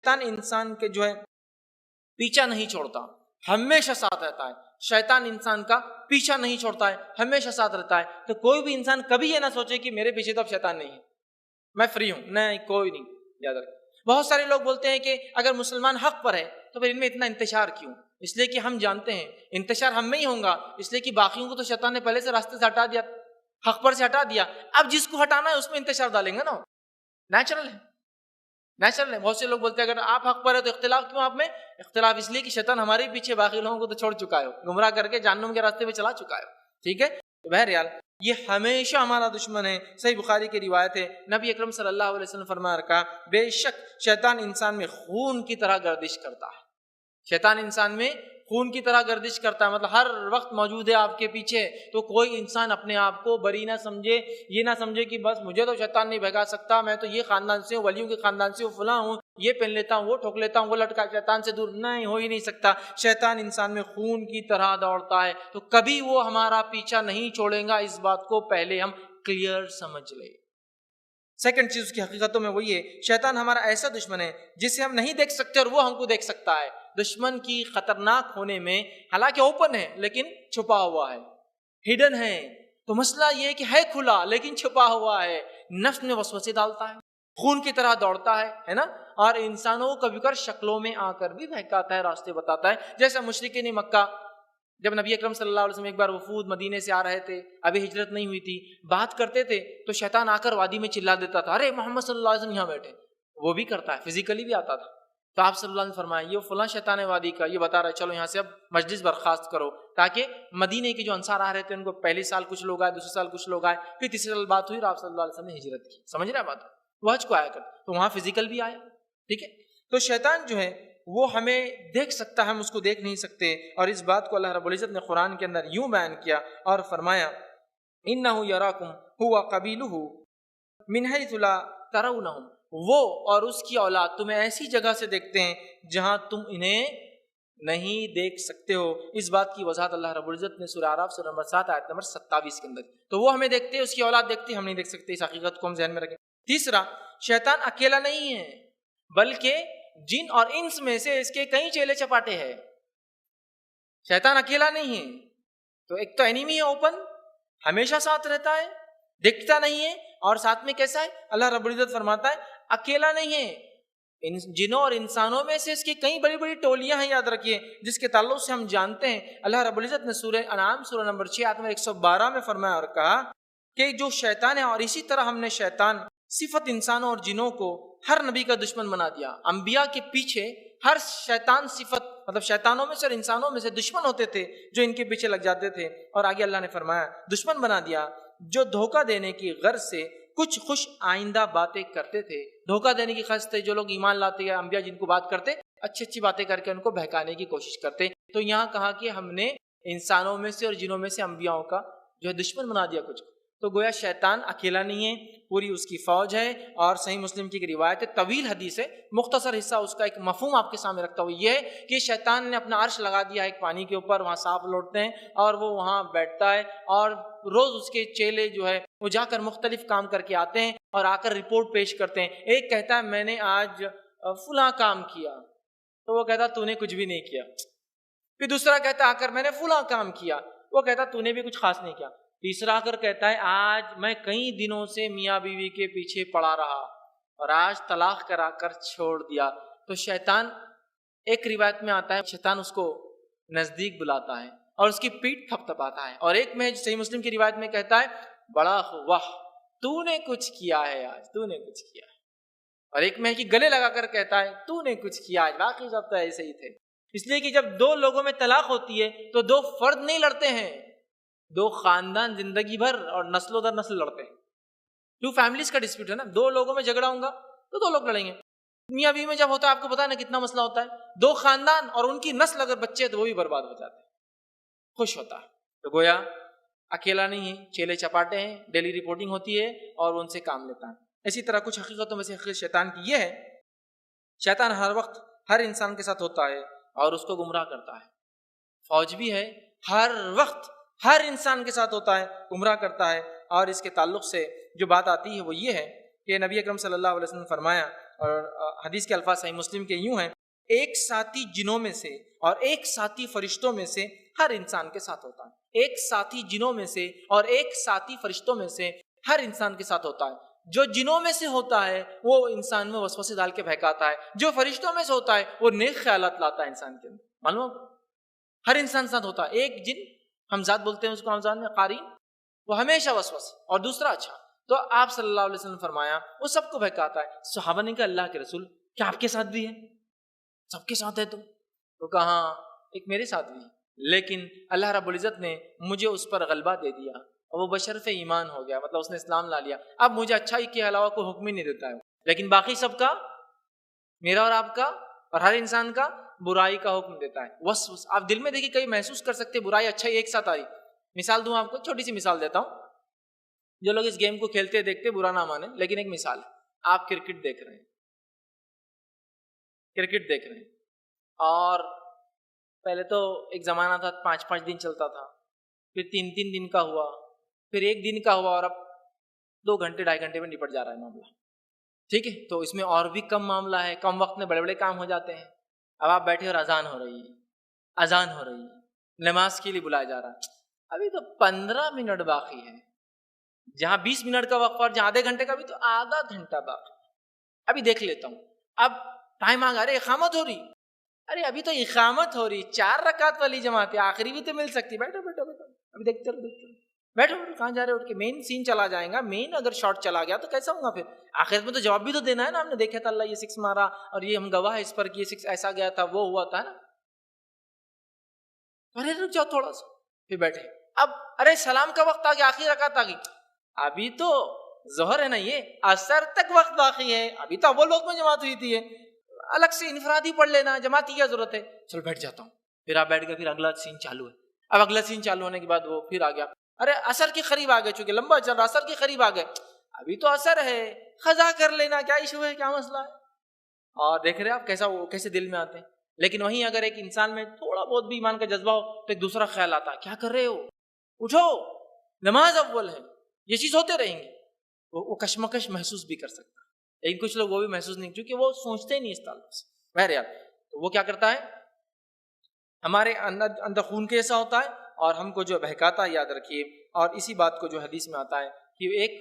شیطان انسان کے جو ہے پیچھا نہیں چھوڑتا، ہمیشہ ساتھ رہتا ہے. شیطان انسان کا پیچھا نہیں چھوڑتا ہے، ہمیشہ ساتھ رہتا ہے. تو کوئی بھی انسان کبھی یہ نہ سوچے کہ میرے پیچھے تو اب شیطان نہیں ہے، میں فری ہوں. نہیں، کوئی نہیں. یاد رکھیں. بہت سارے لوگ بولتے ہیں کہ اگر مسلمان حق پر ہے تو پھر ان میں اتنا انتشار کیوں؟ اس لیے کہ ہم جانتے ہیں انتشار ہم میں ہی ہوگا، اس لیے کہ باقیوں کو تو شیطان نے پہلے سے راستے سے ہٹا دیا، حق پر سے ہٹا دیا. اب جس کو ہٹانا ہے اس میں انتشار ڈالیں گے نا، نیچرل ہے. نیچرل ہے. بہت سے لوگ بولتے ہیں اگر آپ حق پر ہے تو اختلاف کیوں آپ میں؟ اختلاف اس لیے کہ شیطان ہمارے پیچھے باقی لوگوں کو تو چھوڑ چکا ہے، گمراہ کر کے جہنم کے راستے پہ چلا چکا ہے. ٹھیک ہے. تو بہرحال یہ ہمیشہ ہمارا دشمن ہے. صحیح بخاری کی روایت ہے، نبی اکرم صلی اللہ علیہ وسلم فرمایا رکھا، بے شک شیطان انسان میں خون کی طرح گردش کرتا ہے. شیطان انسان میں خون کی طرح گردش کرتا ہے، مطلب ہر وقت موجود ہے آپ کے پیچھے. تو کوئی انسان اپنے آپ کو بری نہ سمجھے، یہ نہ سمجھے کہ بس مجھے تو شیطان نہیں بھگا سکتا، میں تو یہ خاندان سے ہوں، ولیوں کے خاندان سے ہوں، فلاں ہوں، یہ پہن لیتا ہوں، وہ ٹھوک لیتا ہوں، وہ لٹکا. شیطان سے دور نہیں ہو ہی نہیں سکتا. شیطان انسان میں خون کی طرح دوڑتا ہے، تو کبھی وہ ہمارا پیچھا نہیں چھوڑے گا. اس بات کو پہلے ہم کلیئر سمجھ لیں. سیکنڈ چیز کی حقیقتوں میں وہی ہے، شیطان ہمارا ایسا دشمن ہے جسے ہم نہیں دیکھ سکتے اور وہ ہم کو دیکھ سکتا ہے. دشمن کی خطرناک ہونے میں حالانکہ اوپن ہے لیکن چھپا ہوا ہے، ہڈن ہے. تو مسئلہ یہ ہے کہ ہے کھلا لیکن چھپا ہوا ہے. نفس میں وسوسے ڈالتا ہے، خون کی طرح دوڑتا ہے نا، اور انسانوں کو کبھی کبھی شکلوں میں آ کر بھی بہکاتا ہے، راستے بتاتا ہے. جیسے مشرکین مکہ جب نبی اکرم صلی اللہ علیہ وسلم ایک بار وفود مدینے سے آ رہے تھے، ابھی ہجرت نہیں ہوئی تھی، بات کرتے تھے تو شیطان آ کر وادی میں چلا دیتا تھا، ارے محمد صلی اللہ علیہ وسلم یہاں بیٹھے. وہ بھی کرتا ہے، فزیکلی بھی آتا تھا. تو آپ صلی اللہ علیہ وسلم فرمایا یہ فلاں شیطان وادی کا یہ بتا رہا ہے، چلو یہاں سے اب مجلس برخاست کرو. تاکہ مدینے کے جو انصار آ رہے تھے ان کو پہلے سال کچھ لوگ آئے، دوسرے سال کچھ لوگ آئے، پھر تیسرے سال بات ہوئی اور آپ صلی اللہ علیہ وسلم نے ہجرت کی. سمجھ رہے بات؟ وہ حج کو آیا کر تو وہاں فزیکل بھی آیا. ٹھیک ہے. تو شیطان جو ہے وہ ہمیں دیکھ سکتا ہے، ہم اس کو دیکھ نہیں سکتے. اور اس بات کو اللہ رب العزت نے قرآن کے اندر یوں بیان کیا اور فرمایا انہ یراکم ہوا قبیلہ من حیث لا ترونہم، وہ اور اس کی اولاد تمہیں ایسی جگہ سے دیکھتے ہیں جہاں تم انہیں نہیں دیکھ سکتے ہو. اس بات کی وضاحت اللہ رب العزت نے سورہ اعراف سورہ نمبر 7 آیت نمبر 27 کے اندر. تو وہ ہمیں دیکھتے ہیں، اس کی اولاد دیکھتی ہے، ہم نہیں دیکھ سکتے. اس حقیقت کو ہم ذہن میں رکھیں. تیسرا، شیطان اکیلا نہیں ہے بلکہ جن اور انس میں سے اس کے کئی چیلے چپاٹے ہیں. شیطان اکیلا نہیں ہے. تو ایک تو اینیمی ہے اوپن، ہمیشہ ساتھ رہتا ہے، دکھتا نہیں ہے، اور ساتھ میں کیسا ہے؟ اللہ رب العزت فرماتا ہے اکیلا نہیں ہے. جنوں اور انسانوں میں سے اس کی کئی بڑی بڑی ٹولیاں ہیں، یاد رکھیے، جس کے تعلق سے ہم جانتے ہیں. اللہ رب العزت نے سورہ انعام سورہ نمبر 6 آیت نمبر 112 میں فرمایا اور کہا کہ جو شیطان ہے، اور اسی طرح ہم نے شیطان صفت انسانوں اور جنوں کو ہر نبی کا دشمن بنا دیا. انبیاء کے پیچھے ہر شیطان صفت، مطلب شیطانوں میں سے اور انسانوں میں سے دشمن ہوتے تھے جو ان کے پیچھے لگ جاتے تھے. اور آگے اللہ نے فرمایا دشمن بنا دیا جو دھوکہ دینے کی غرض سے کچھ خوش آئندہ باتیں کرتے تھے. دھوکہ دینے کی غرض سے جو لوگ ایمان لاتے یا انبیاء جن کو بات کرتے، اچھی اچھی باتیں کر کے ان کو بہکانے کی کوشش کرتے. تو یہاں کہا کہ ہم نے انسانوں میں سے اور جنوں میں سے انبیاءوں کا جو ہے دشمن بنا دیا کچھ. تو گویا شیطان اکیلا نہیں ہے، پوری اس کی فوج ہے. اور صحیح مسلم کی ایک روایت ہے، طویل حدیث ہے، مختصر حصہ اس کا ایک مفہوم آپ کے سامنے رکھتا ہوں. یہ ہے کہ شیطان نے اپنا عرش لگا دیا ہے ایک پانی کے اوپر، وہاں سانپ لوٹتے ہیں اور وہ وہاں بیٹھتا ہے، اور روز اس کے چیلے جو ہے وہ جا کر مختلف کام کر کے آتے ہیں اور آ کر رپورٹ پیش کرتے ہیں. ایک کہتا ہے میں نے آج فلاں کام کیا، تو وہ کہتا تو نے کچھ بھی نہیں کیا. پھر دوسرا کہتا آ کر میں نے فلاں کام کیا، وہ کہتا تو نے بھی کچھ خاص نہیں کیا. تیسرا آ کر کہتا ہے آج میں کئی دنوں سے میاں بیوی کے پیچھے پڑا رہا اور آج طلاق کرا کر چھوڑ دیا. تو شیطان، ایک روایت میں آتا ہے شیطان اس کو نزدیک بلاتا ہے اور اس کی پیٹھ تھپ تھپاتا ہے. اور ایک میں صحیح مسلم کی روایت میں کہتا ہے بڑا واہ تو نے کچھ کیا ہے آج، تو نے کچھ کیا ہے. اور ایک میں کہ گلے لگا کر کہتا ہے تو نے کچھ کیا آج، باقی سب تو ایسے ہی تھے. اس لیے کہ جب دو لوگوں میں طلاق ہوتی ہے تو دو فرد نہیں لڑتے ہیں، دو خاندان زندگی بھر اور نسلوں در نسل لڑتے ہیں. ٹو فیملیز کا ڈسپیوٹ ہے نا، دو لوگوں میں جھگڑا ہوگا تو دو لوگ لڑیں گے. میاں بیوی میں جب ہوتا ہے آپ کو پتا ہے نا کتنا مسئلہ ہوتا ہے، دو خاندان اور ان کی نسل اگر بچے تو وہ بھی برباد ہو جاتے ہیں. خوش ہوتا ہے. تو گویا اکیلا نہیں ہے، چیلے چپاٹے ہیں، ڈیلی رپورٹنگ ہوتی ہے اور وہ ان سے کام لیتا ہے. اسی طرح کچھ حقیقتوں میں سے حقیقت شیطان کی یہ ہے، شیطان ہر وقت ہر انسان کے ساتھ ہوتا ہے اور اس کو گمراہ کرتا ہے. فوج بھی ہے، ہر وقت ہر انسان کے ساتھ ہوتا ہے، گمراہ کرتا ہے. اور اس کے تعلق سے جو بات آتی ہے وہ یہ ہے کہ نبی اکرم صلی اللہ علیہ وسلم نے فرمایا اور حدیث کے الفاظ صحیح مسلم کے یوں ہیں، ایک ساتھی جنوں میں سے اور ایک ساتھی فرشتوں میں سے ہر انسان کے ساتھ ہوتا ہے۔ ایک ساتھی جنوں میں سے اور ایک ساتھی فرشتوں میں سے ہر انسان کے ساتھ ہوتا ہے۔ جو جنوں میں سے ہوتا ہے وہ انسان میں وسوسے ڈال کے بہکاتا ہے، جو فرشتوں میں سے ہوتا ہے وہ نیک خیالات لاتا ہے انسان کے اندر۔ معلوم ہر انسان ساتھ ہوتا ہے۔ ایک جن ہمزاد بولتے ہیں اس کو رمضان میں قارین، وہ ہمیشہ وسوسے، اور دوسرا اچھا۔ تو آپ صلی اللہ علیہ وسلم نے فرمایا وہ سب کو بہکاتا ہے۔ صحابہ نے کہا اللہ کے رسول کیا آپ کے ساتھ بھی ہے؟ سب کے ساتھ ہے تو وہ کہا ہاں ایک میرے ساتھ بھی ہے، لیکن اللہ رب العزت نے مجھے اس پر غلبہ دے دیا اور وہ بشرف ایمان ہو گیا، مطلب اس نے اسلام لا لیا۔ اب مجھے اچھائی کے علاوہ کوئی حکم ہی نہیں دیتا ہے، لیکن باقی سب کا، میرا اور آپ کا اور ہر انسان کا، برائی کا حکم دیتا ہے۔ وسوس آپ دل میں دیکھیے، کئی محسوس کر سکتے برائی اچھائی ایک ساتھ آئی۔ مثال دوں آپ کو، چھوٹی سی مثال دیتا ہوں۔ جو لوگ اس گیم کو کھیلتے دیکھتے برا نہ مانے، لیکن ایک مثال ہے، آپ کرکٹ دیکھ رہے ہیں، اور پہلے تو ایک زمانہ تھا 5 دن چلتا تھا، پھر 3 دن کا ہوا، پھر 1 دن کا ہوا، اور اب 2 گھنٹے 2.5 گھنٹے میں نپٹ جا رہا ہے معاملہ۔ ٹھیک ہے، تو اس میں اور بھی کم معاملہ ہے، کم وقت میں بڑے بڑے کام ہو جاتے ہیں۔ اب آپ بیٹھے اور اذان ہو رہی ہے، نماز کے لیے بلایا جا رہا ہے، ابھی تو 15 منٹ باقی ہے، جہاں 20 منٹ کا وقت اور جہاں آدھے گھنٹے کا بھی تو آدھا گھنٹہ باقی، ابھی دیکھ لیتا ہوں۔ اب ٹائم آ گیا، ارے اقامت ہو رہی، ارے ابھی تو اقامت ہو رہی، 4 رکعت والی جماعت ہے، آخری بھی تو مل سکتی، بیٹھو ابھی دیکھتے رہو، بیٹھو کہاں جا رہے ہو؟ مین سین چلا جائے گا، مین اگر شارٹ چلا گیا تو کیسا ہوگا پھر؟ آخرت میں تو جواب بھی تو دینا ہے نا، ہم نے دیکھا تھا اللہ یہ 6 مارا اور یہ ہم گواہ اس پر کہ یہ 6 ایسا گیا تھا، وہ ہوا تھا نا۔ ارے رک جاؤ تھوڑا سا، پھر بیٹھے، اب ارے سلام کا وقت آ گیا، آخری رکعت آ گئی، ابھی تو ظہر ہے نا، یہ عصر تک وقت باقی ہے، ابھی تو اول وقت میں جماعت ہوئی تھی، الگ سے انفرادی پڑھ لینا، جماعت کی کیا ضرورت ہے؟ چل بیٹھ جاتا ہوں۔ پھر آپ بیٹھ گئے، پھر اگلا سین چالو ہے، اب اگلا سین چالو ہونے کے بعد وہ پھر آ گیا، ارے عصر کے قریب آ گئے، چونکہ لمبا چل رہا، عصر کے قریب آ گئے، ابھی تو عصر ہے، قضا کر لینا، کیا ایشو ہے، کیا مسئلہ ہے؟ اور دیکھ رہے آپ کیسے دل میں آتے ہیں۔ لیکن وہیں اگر ایک انسان میں تھوڑا بہت بھی ایمان کا جذبہ ہو تو ایک دوسرا خیال آتا ہے، کیا کر رہے ہو، اٹھو، نماز اول ہے، یہ چیز ہوتے رہیں گے، وہ کشمکش محسوس بھی کر سکتا ہے، لیکن کچھ لوگ وہ بھی محسوس نہیں، کیونکہ وہ سوچتے ہی نہیں اس تعلق سے۔ بہرحال تو وہ کیا کرتا ہے، ہمارے اندر خون کیسا ہوتا ہے اور ہم کو جو بہکاتا ہے، یاد رکھیے۔ اور اسی بات کو جو حدیث میں آتا ہے کہ ایک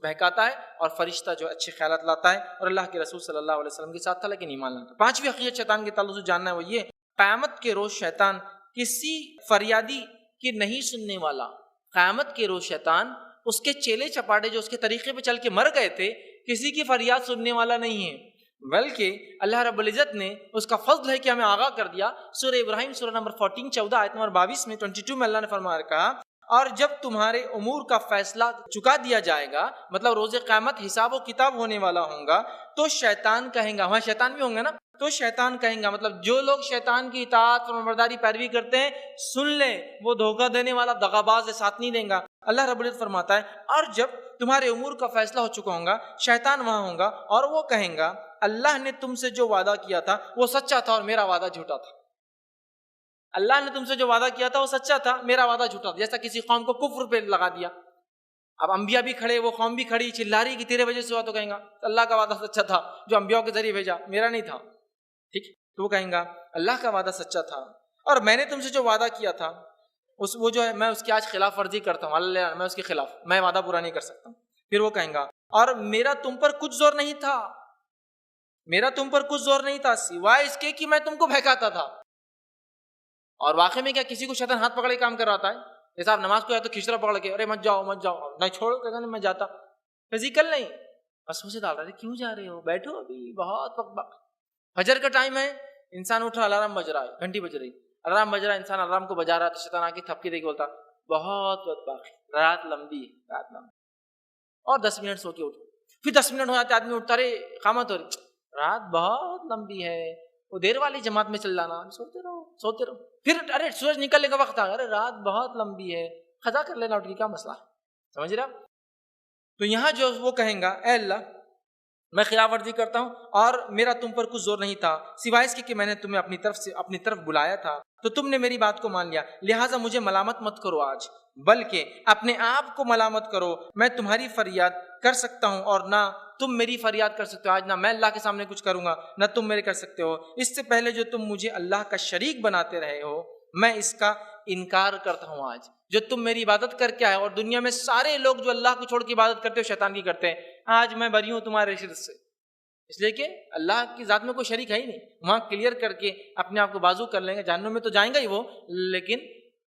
بہکاتا ہے اور فرشتہ جو اچھے خیالات لاتا ہے، اور اللہ کے رسول صلی اللہ علیہ وسلم کے ساتھ تھا لیکن ایمان لاتا ہے۔ 5ویں حقیقت شیطان کے تعلق سے جاننا ہے وہ یہ، قیامت کے روز شیطان کسی فریادی کی نہیں سننے والا۔ قیامت کے روز شیطان اس کے چیلے چپاٹے جو اس کے طریقے پہ چل کے مر گئے تھے، کسی کی فریاد سننے والا نہیں ہے، بلکہ اللہ رب العزت نے اس کا فضل ہے کہ ہمیں آگاہ کر دیا۔ سورہ ابراہیم سورہ نمبر 14 14 آیت نمبر 22 میں 22 میں اللہ نے فرمایا کہا، اور جب تمہارے امور کا فیصلہ چکا دیا جائے گا، مطلب روز قیامت حساب و کتاب ہونے والا ہوگا، تو شیطان کہیں گا، وہاں شیطان بھی ہوں گے نا، تو شیطان کہیں گا، مطلب جو لوگ شیطان کی اطاعت فرمانبرداری پیروی کرتے ہیں، سن لیں وہ دھوکہ دینے والا دغاباز ہے، ساتھ نہیں دیں گا۔ اللہ رب العزت فرماتا ہے، اور جب تمہارے امور کا فیصلہ ہو چکا ہوگا، شیطان وہاں ہوگا اور وہ کہیں گا، اللہ نے تم سے جو وعدہ کیا تھا وہ سچا تھا اور میرا وعدہ جھوٹا تھا۔ اللہ نے تم سے جو وعدہ کیا تھا وہ سچا تھا، میرا وعدہ جھوٹا تھا۔ جیسا کسی قوم کو کفر پہ لگا دیا، اب انبیاء بھی کھڑے، وہ قوم بھی کھڑی، چلا رہی کہ تیرے وجہ سے ہوا، تو کہیں گا اللہ کا وعدہ سچا تھا جو انبیاء کے ذریعے بھیجا، میرا نہیں تھا، ٹھیک؟ تو وہ کہیں گا اللہ کا وعدہ سچا تھا اور میں نے تم سے جو وعدہ کیا تھا وہ جو ہے میں اس کی آج خلاف ورزی کرتا ہوں، اللہ میں اس کے خلاف، میں وعدہ پورا نہیں کر سکتا۔ پھر وہ کہیں گا اور میرا تم پر کچھ زور نہیں تھا، میرا تم پر کچھ زور نہیں تھا سوائے اس کے کہ میں تم کو بہکاتا تھا۔ اور واقعی میں کیا کسی کو شیطان ہاتھ پکڑے کام کرواتا ہے؟ جیسا آپ نماز کو یا تو کھچڑا پکڑ کے ارے مت جاؤ نہیں، چھوڑو، کہتا نہیں میں جاتا، فزیکل نہیں، بس اسے ڈال رہے کیوں جا رہے ہو، بیٹھو ابھی بہت وقت، فجر کا ٹائم ہے، انسان اٹھا، الارم بج رہا ہے، گھنٹی بج رہی، الارم بج رہا ہے، انسان الارم کو بجا رہا ہے، تو شیطان آ کے تھپکی دے کے بولتا بہت وقت باقی، رات لمبی ہے، رات لمبی، اور 10 منٹ سو کے اٹھو، پھر 10 منٹ ہو جاتے آدمی اٹھتا، رہے اقامت ہو رہی، رات بہت لمبی ہے، وہ دیر والی جماعت میں چل جانا، سوتے رہو، پھر ارے سورج نکلنے کا وقت آ گیا، ارے رات بہت لمبی ہے، قضا کر لینا، اٹھ کے کیا مسئلہ ہے، سمجھ رہے آپ؟ تو یہاں جو وہ کہیں گا اے اللہ میں خلاف ورزی کرتا ہوں اور میرا تم پر کچھ زور نہیں تھا سوائے اس کے کہ میں نے تمہیں اپنی طرف بلایا تھا، تو تم نے میری بات کو مان لیا، لہٰذا مجھے ملامت مت کرو آج، بلکہ اپنے آپ کو ملامت کرو، میں تمہاری فریاد کر سکتا ہوں اور نہ تم میری فریاد کر سکتے ہو، آج نہ میں اللہ کے سامنے کچھ کروں گا نہ تم میرے کر سکتے ہو، اس سے پہلے جو تم مجھے اللہ کا شریک بناتے رہے ہو میں اس کا انکار کرتا ہوں۔ آج جو تم میری عبادت کر کے آئے، اور دنیا میں سارے لوگ جو اللہ کو چھوڑ کے عبادت کرتے ہو شیطان کی کرتے ہیں، آج میں بری ہوں تمہارے شرک سے، اس لیے کہ اللہ کی ذات میں کوئی شریک ہے ہی نہیں۔ وہاں کلیئر کر کے اپنے آپ کو بازو کر لیں گے، جہنم میں تو جائیں گا ہی وہ، لیکن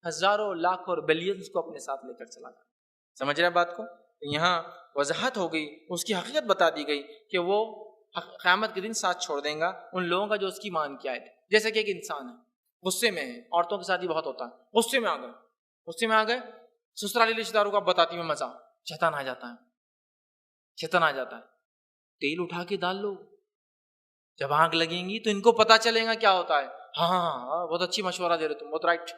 ہزاروں لاکھوں اور بلینز کو اپنے ساتھ لے کر چلا جائے۔ سمجھ رہے ہیں بات کو؟ یہاں وضاحت ہو گئی، اس کی حقیقت بتا دی گئی کہ وہ قیامت کے دن ساتھ چھوڑ دیں گا ان لوگوں کا جو اس کی مان کے آئے تھے۔ جیسے کہ ایک انسان ہے، غصے میں ہے، عورتوں کے ساتھ ہی بہت ہوتا ہے، غصے میں آ گئے سسرالی رشتہ داروں کو بتاتی میں مزہ، شیطان آ جاتا ہے، تیل اٹھا کے ڈال لو، جب آگ لگیں گی تو ان کو پتا چلے گا کیا ہوتا ہے۔ ہاں بہت اچھی مشورہ دے رہے تم، بہت رائٹ۔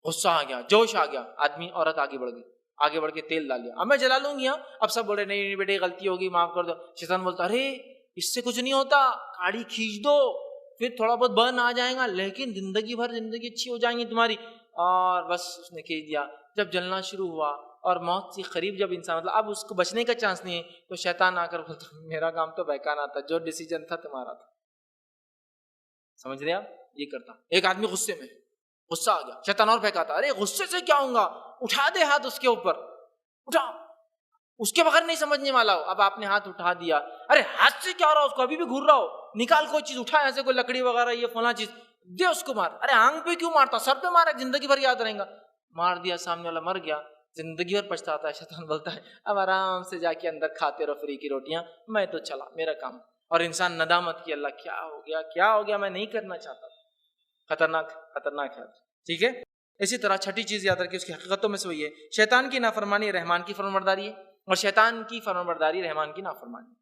غصہ آ گیا، جوش آ گیا، آدمی عورت آگے بڑھ کے تیل ڈال لیا، اب میں جلا لوں گی۔ اب سب بول رہے نہیں بیٹے غلطی ہوگی، معاف کر دو۔ شیطان بولتا ارے اس سے کچھ نہیں ہوتا، گاڑی کھینچ دو، پھر تھوڑا بہت برن آ جائے گا لیکن زندگی بھر زندگی اچھی ہو جائیں گی تمہاری۔ اور بس اس نے کھینچ دیا، جب جلنا شروع ہوا اور موت سے قریب جب انسان مطلب اب اس کو بچنے کا چانس نہیں ہے، تو شیطان آ کر بولتا میرا کام تو بہکانا تھا، جو ڈیسیجن تھا تمہارا تھا۔ سمجھ رہے آپ؟ یہ کرتا ایک آدمی غصے میں، غصہ آ گیا، شیطان اور بہکاتا ارے غصے سے کیا ہوں گا، اٹھا دے ہاتھ اس کے اوپر، اٹھا، اس کے بغیر نہیں سمجھنے والا ہو۔ اب آپ نے ہاتھ اٹھا دیا، ارے ہاتھ سے کیا ہو رہا، اس کو ابھی بھی گھور رہا ہو، نکال کوئی چیز، اٹھا ایسے کوئی لکڑی وغیرہ یہ فلاں چیز دے اس کو، مار، ارے آنکھ پہ کیوں مارتا، سر پہ مارا، زندگی بھر یاد رہے گا۔ مار دیا، سامنے والا مر گیا، زندگی بھر پچھتاتا ہے۔ شیطان بولتا ہے اب آرام سے جا کے اندر کھاتے رہو فری کی روٹیاں، میں تو چلا، میرا کام۔ اور انسان ندامت کی، اللہ کیا ہو گیا، میں نہیں کرنا چاہتا تھا۔ خطرناک ہے، ٹھیک ہے۔ اسی طرح چھٹی چیز یاد رکھیں، اس کی حقیقتوں میں سے وہی ہے، شیطان کی نافرمانی رحمان کی فرمانبرداری ہے، اور شیطان کی فرمانبرداری رحمان کی نافرمانی۔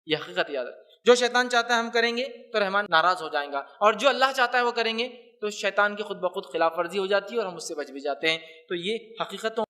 یہ حقیقت یاد رکھیں، جو شیطان چاہتا ہے ہم کریں گے تو رحمان ناراض ہو جائیں گا، اور جو اللہ چاہتا ہے وہ کریں گے تو شیطان کی خود بخود خلاف ورزی ہو جاتی ہے اور ہم اس سے بچ بھی جاتے ہیں۔ تو یہ حقیقتوں